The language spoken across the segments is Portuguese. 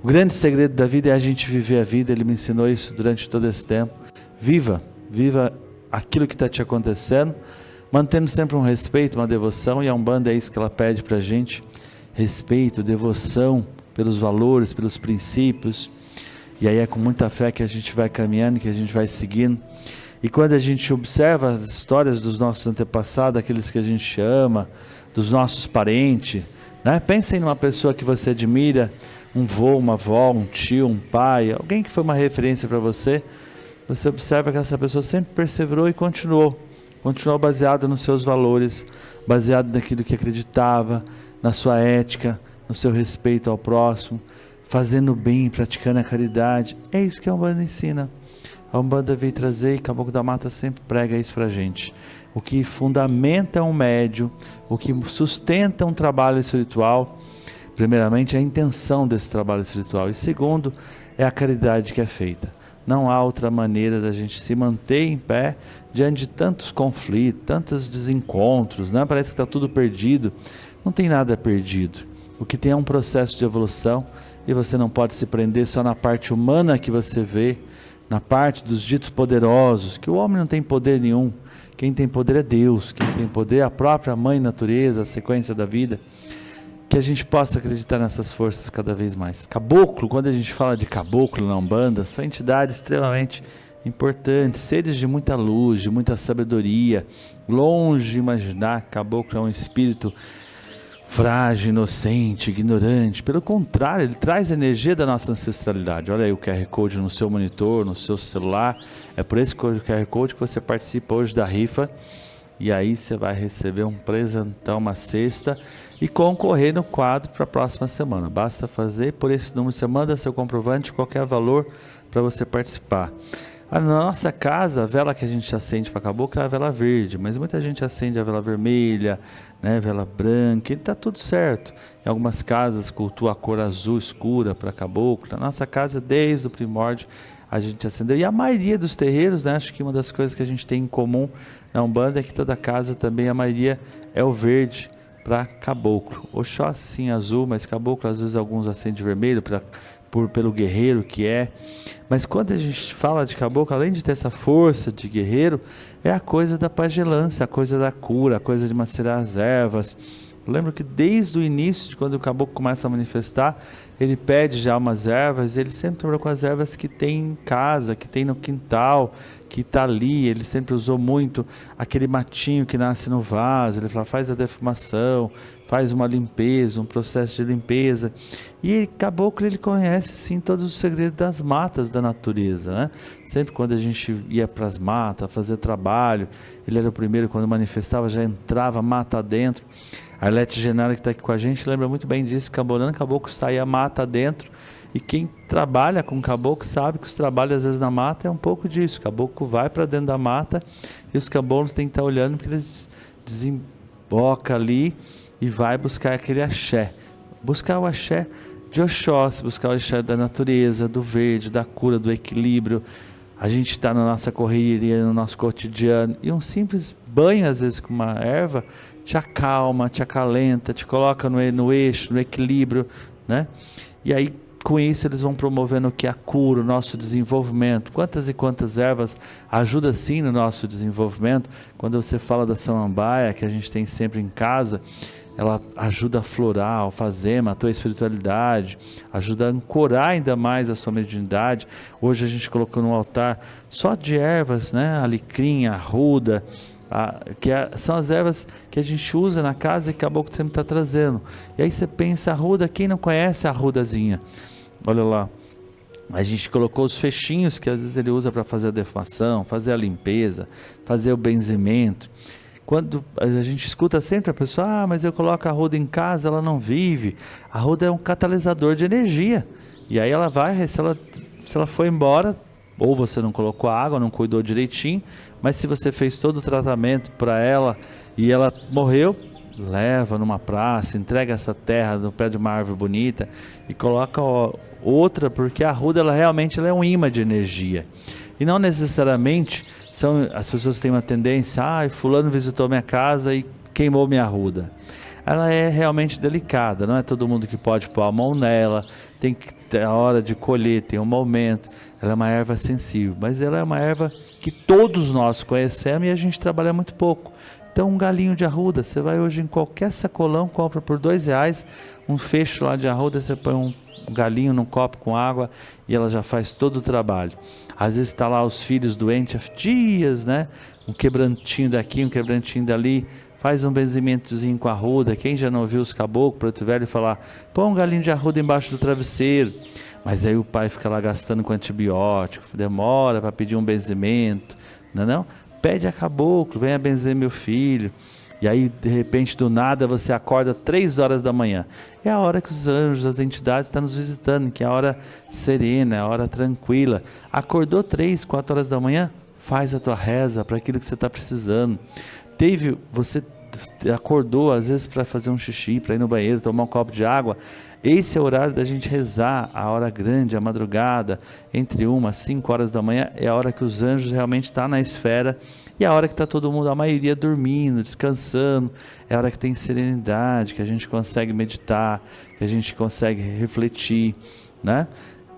O grande segredo da vida é a gente viver a vida. Ele me ensinou isso durante todo esse tempo. Viva aquilo que está te acontecendo, mantendo sempre um respeito, uma devoção, e a Umbanda é isso que ela pede para a gente: respeito, devoção pelos valores, pelos princípios. E aí é com muita fé que a gente vai caminhando, que a gente vai seguindo. E quando a gente observa as histórias dos nossos antepassados, aqueles que a gente ama, dos nossos parentes, né? Pensem numa pessoa que você admira, um vô, uma avó, um tio, um pai, alguém que foi uma referência para você. Você observa que essa pessoa sempre perseverou e continuou baseado nos seus valores, baseado naquilo que acreditava, na sua ética, no seu respeito ao próximo, fazendo o bem, praticando a caridade. É isso que a Umbanda ensina. A Umbanda veio trazer, e Caboclo da Mata sempre prega isso pra gente. O que fundamenta um médium, o que sustenta um trabalho espiritual, primeiramente é a intenção desse trabalho espiritual, e segundo, é a caridade que é feita. Não há outra maneira da gente se manter em pé diante de tantos conflitos, tantos desencontros, né? Parece que está tudo perdido. Não tem nada perdido. O que tem é um processo de evolução, e você não pode se prender só na parte humana que você vê, na parte dos ditos poderosos, que o homem não tem poder nenhum. Quem tem poder é Deus, quem tem poder é a própria mãe natureza, a sequência da vida. Que a gente possa acreditar nessas forças cada vez mais. Caboclo, quando a gente fala de caboclo na Umbanda, são entidades extremamente importantes, seres de muita luz, de muita sabedoria. Longe de imaginar que caboclo é um espírito frágil, inocente, ignorante. Pelo contrário, ele traz a energia da nossa ancestralidade. Olha aí o QR Code no seu monitor, no seu celular. É por esse QR Code que você participa hoje da rifa. E aí você vai receber um presentão, uma cesta, e concorrer no quadro para a próxima semana. Basta fazer por esse número, você manda seu comprovante, qualquer valor para você participar. Na nossa casa, a vela que a gente acende para caboclo é a vela verde, mas muita gente acende a vela vermelha, né, vela branca, e está tudo certo. Em algumas casas cultua a cor azul escura para caboclo. Na nossa casa, desde o primórdio, a gente acendeu. E a maioria dos terreiros, né, acho que uma das coisas que a gente tem em comum na Umbanda é que toda casa também, a maioria é o verde para caboclo. Oxóssi sim azul, mas caboclo às vezes alguns acendem vermelho pelo guerreiro que é. Mas quando a gente fala de caboclo, além de ter essa força de guerreiro, é a coisa da pagelância, a coisa da cura, a coisa de macerar as ervas. Eu lembro que desde o início, de quando o caboclo começa a manifestar, ele pede já umas ervas, ele sempre trabalhou com as ervas que tem em casa, que tem no quintal, que está ali. Ele sempre usou muito aquele matinho que nasce no vaso. Ele fala, faz a defumação, faz uma limpeza, um processo de limpeza. E caboclo, ele conhece sim todos os segredos das matas da natureza, né? Sempre quando a gente ia para as matas fazer trabalho, ele era o primeiro, quando manifestava, já entrava mata dentro. A Arlete Genara, que está aqui com a gente, lembra muito bem disso. Caboclo saía mata dentro. E quem trabalha com caboclo sabe que os trabalhos às vezes na mata é um pouco disso. Caboclo vai para dentro da mata e os caboclos têm que estar olhando, porque eles desembocam ali e vai buscar aquele axé. Buscar o axé de Oxóssi, buscar o axé da natureza, do verde, da cura, do equilíbrio. A gente está na nossa correria, no nosso cotidiano, e um simples banho às vezes com uma erva te acalma, te acalenta, te coloca no eixo, no equilíbrio, né? E aí com isso eles vão promovendo o que? A cura, o nosso desenvolvimento. Quantas e quantas ervas ajudam sim no nosso desenvolvimento. Quando você fala da samambaia, que a gente tem sempre em casa, ela ajuda a florar, a alfazema, a tua espiritualidade, ajuda a ancorar ainda mais a sua mediunidade. Hoje a gente colocou no altar só de ervas, né? Alecrim, arruda, são as ervas que a gente usa na casa e que o caboclo sempre está trazendo. E aí você pensa, arruda, quem não conhece a arrudazinha? Olha lá, a gente colocou os fechinhos que às vezes ele usa para fazer a defumação, fazer a limpeza, fazer o benzimento. Quando a gente escuta sempre a pessoa, mas eu coloco a arruda em casa, ela não vive. A arruda é um catalisador de energia. E aí ela vai, se ela for embora, ou você não colocou água, não cuidou direitinho, mas se você fez todo o tratamento para ela e ela morreu, leva numa praça, entrega essa terra no pé de uma árvore bonita e coloca outra, porque a arruda ela realmente é um imã de energia. E não necessariamente as pessoas têm uma tendência, fulano visitou minha casa e queimou minha arruda. Ela é realmente delicada, não é todo mundo que pode pôr a mão nela, tem que tem a hora de colher, tem um momento. Ela é uma erva sensível, mas ela é uma erva que todos nós conhecemos e a gente trabalha muito pouco. Então um galinho de arruda, você vai hoje em qualquer sacolão, compra por R$2, um fecho lá de arruda, você põe um galinho num copo com água e ela já faz todo o trabalho. Às vezes está lá os filhos doentes há dias, né? Um quebrantinho daqui, um quebrantinho dali, faz um benzimentozinho com arruda. Quem já não ouviu os caboclos, preto velho, falar, põe um galinho de arruda embaixo do travesseiro. Mas aí o pai fica lá gastando com antibiótico, demora para pedir um benzimento, não? Pede a caboclo, venha benzer meu filho. E aí, de repente, do nada, você acorda 3 horas da manhã. É a hora que os anjos, as entidades estão nos visitando, que é a hora serena, é a hora tranquila. Acordou 3, 4 horas da manhã? Faz a tua reza para aquilo que você está precisando. Você acordou, às vezes, para fazer um xixi, para ir no banheiro, tomar um copo de água. Esse é o horário da gente rezar, a hora grande, a madrugada, entre 1 às 5 horas da manhã, é a hora que os anjos realmente estão na esfera, e a hora que está todo mundo, a maioria dormindo, descansando, é a hora que tem serenidade, que a gente consegue meditar, que a gente consegue refletir, né?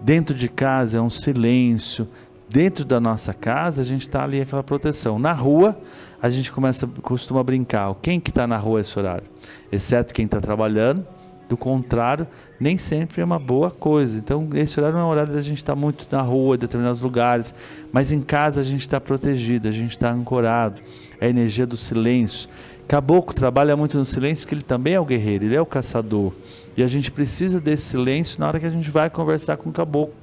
Dentro de casa é um silêncio, dentro da nossa casa a gente está ali aquela proteção. Na rua a gente costuma brincar, quem que está na rua esse horário? Exceto quem está trabalhando. Do contrário, nem sempre é uma boa coisa. Então esse horário não é um horário da gente estar muito na rua, em determinados lugares, mas em casa a gente está protegido, a gente está ancorado. É a energia do silêncio. Caboclo trabalha muito no silêncio, porque ele também é o guerreiro, ele é o caçador. E a gente precisa desse silêncio na hora que a gente vai conversar com o caboclo.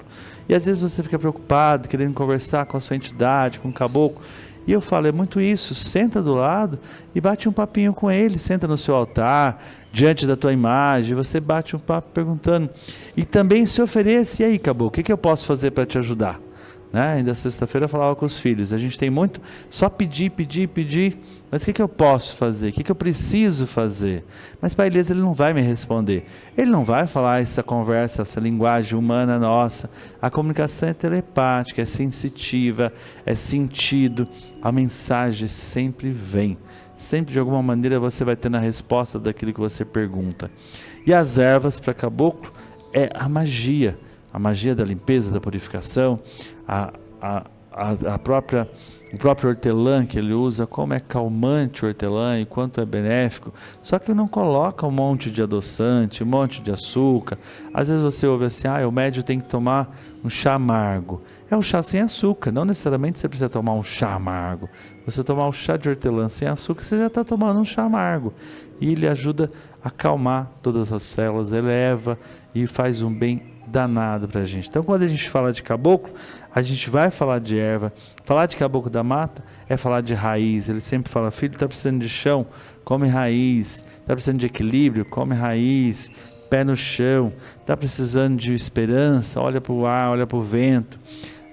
E às vezes você fica preocupado, querendo conversar com a sua entidade, com o caboclo. E eu falo, é muito isso, senta do lado e bate um papinho com ele, senta no seu altar, diante da tua imagem, você bate um papo perguntando. E também se oferece, e aí, caboclo, o que eu posso fazer para te ajudar? Né? Ainda sexta-feira eu falava com os filhos, a gente tem muito, só pedir, mas o que eu posso fazer? O que eu preciso fazer? Mas para eles ele não vai me responder, ele não vai falar essa conversa, essa linguagem humana nossa. A comunicação é telepática, é sensitiva, é sentido, a mensagem sempre vem, sempre de alguma maneira você vai tendo a resposta daquilo que você pergunta. E as ervas para caboclo é a magia da limpeza, da purificação, o próprio hortelã que ele usa, como é calmante o hortelã e quanto é benéfico. Só que não coloca um monte de adoçante, um monte de açúcar. Às vezes você ouve assim, o médium tem que tomar um chá amargo. É um chá sem açúcar, não necessariamente você precisa tomar um chá amargo. Você tomar um chá de hortelã sem açúcar, você já está tomando um chá amargo. E ele ajuda a acalmar todas as células, eleva e faz um bem danado para a gente. Então quando a gente fala de caboclo, a gente vai falar de erva. Falar de caboclo da mata é falar de raiz. Ele sempre fala, filho, está precisando de chão, come raiz. Está precisando de equilíbrio, come raiz. Pé no chão. Está precisando de esperança, olha para o ar, olha para o vento.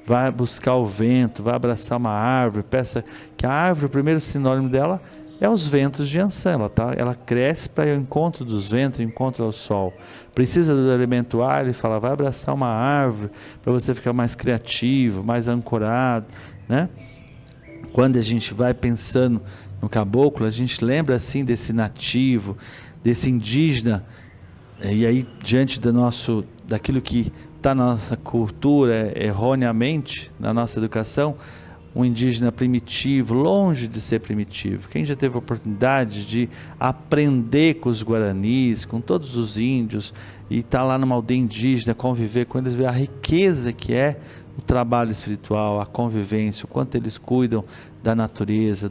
Vai buscar o vento, vai abraçar uma árvore. Peça que a árvore, o primeiro sinônimo dela é os ventos de Ansan. Ela cresce para o encontro dos ventos, encontro ao sol. Precisa do elemento ar, ele fala, vai abraçar uma árvore para você ficar mais criativo, mais ancorado, né? Quando a gente vai pensando no caboclo, a gente lembra assim desse nativo, desse indígena, e aí diante daquilo que está na nossa cultura erroneamente, na nossa educação, um indígena primitivo, longe de ser primitivo. Quem já teve a oportunidade de aprender com os guaranis, com todos os índios, e estar lá numa aldeia indígena, conviver com eles, ver a riqueza que é o trabalho espiritual, a convivência, o quanto eles cuidam da natureza,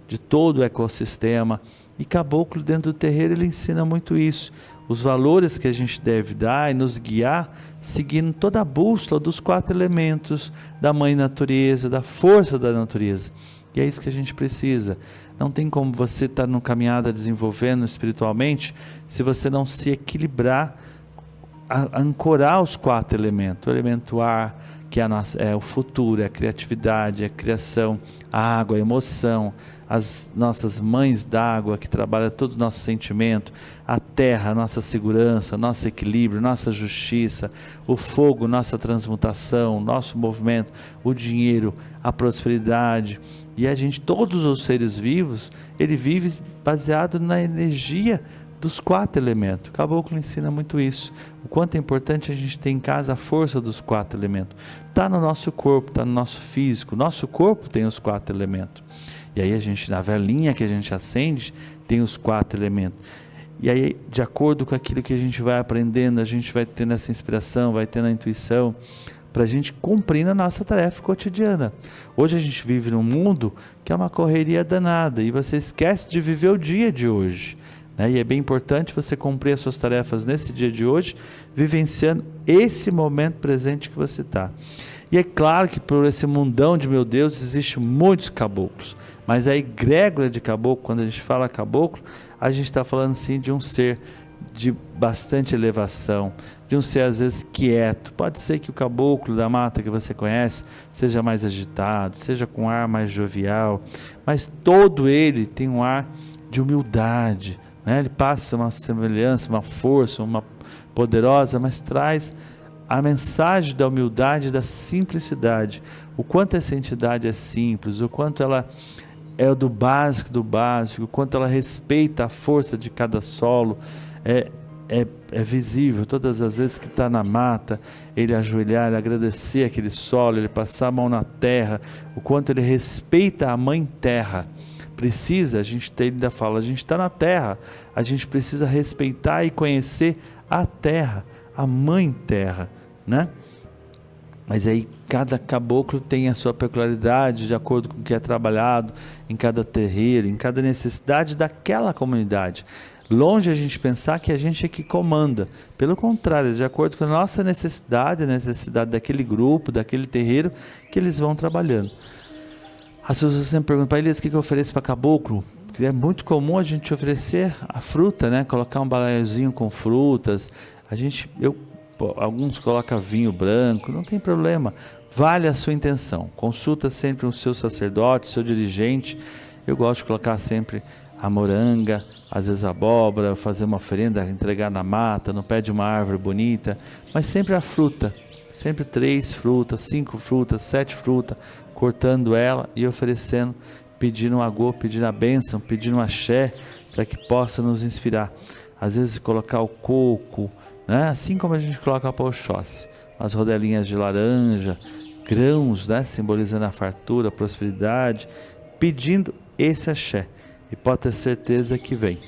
de todo o ecossistema. E caboclo dentro do terreiro ele ensina muito isso, os valores que a gente deve dar e nos guiar seguindo toda a bússola dos 4 elementos da mãe natureza, da força da natureza. E é isso que a gente precisa. Não tem como você estar no caminhada desenvolvendo espiritualmente se você não se equilibrar, ancorar os 4 elementos. O elemento ar, que é o futuro, é a criatividade, é a criação, a água, a emoção, as nossas mães d'água que trabalham todo o nosso sentimento, a terra, a nossa segurança, nosso equilíbrio, nossa justiça, o fogo, nossa transmutação, nosso movimento, o dinheiro, a prosperidade. E a gente, todos os seres vivos, ele vive baseado na energia dos 4 elementos. O caboclo ensina muito isso. O quanto é importante a gente ter em casa a força dos 4 elementos. Está no nosso corpo, está no nosso físico. Nosso corpo tem os 4 elementos. E aí a gente, na velinha que a gente acende, tem os 4 elementos. E aí, de acordo com aquilo que a gente vai aprendendo, a gente vai tendo essa inspiração, vai tendo a intuição, para a gente cumprir a nossa tarefa cotidiana. Hoje a gente vive num mundo que é uma correria danada, e você esquece de viver o dia de hoje. E é bem importante você cumprir as suas tarefas nesse dia de hoje, vivenciando esse momento presente que você está. E é claro que por esse mundão de meu Deus, existem muitos caboclos, mas a egrégora de caboclo, quando a gente fala caboclo, a gente está falando sim de um ser de bastante elevação, de um ser às vezes quieto. Pode ser que o caboclo da mata que você conhece seja mais agitado, seja com um ar mais jovial, mas todo ele tem um ar de humildade, ele passa uma semelhança, uma força, uma poderosa, mas traz a mensagem da humildade e da simplicidade. O quanto essa entidade é simples, o quanto ela é do básico, o quanto ela respeita a força de cada solo, é visível. Todas as vezes que está na mata, ele ajoelhar, ele agradecer aquele solo, ele passar a mão na terra, o quanto ele respeita a mãe terra. Precisa, ele ainda fala, a gente está na terra, a gente precisa respeitar e conhecer a terra, a mãe terra, Mas aí cada caboclo tem a sua peculiaridade, de acordo com o que é trabalhado em cada terreiro, em cada necessidade daquela comunidade. Longe a gente pensar que a gente é que comanda, pelo contrário, de acordo com a nossa necessidade, a necessidade daquele grupo, daquele terreiro, que eles vão trabalhando. As pessoas sempre perguntam, para eles, o que eu ofereço para caboclo? Porque é muito comum a gente oferecer a fruta, colocar um balaiozinho com frutas. Alguns colocam vinho branco, não tem problema, vale a sua intenção. Consulta sempre o seu sacerdote, o seu dirigente. Eu gosto de colocar sempre a moranga, às vezes a abóbora, fazer uma oferenda, entregar na mata, no pé de uma árvore bonita, mas sempre a fruta, sempre 3 frutas, 5 frutas, 7 frutas, cortando ela e oferecendo, pedindo um agô, pedindo a bênção, pedindo um axé, para que possa nos inspirar. Às vezes colocar o coco, assim como a gente coloca a Oxóssi, as rodelinhas de laranja, grãos, simbolizando a fartura, a prosperidade, pedindo esse axé. E pode ter certeza que vem.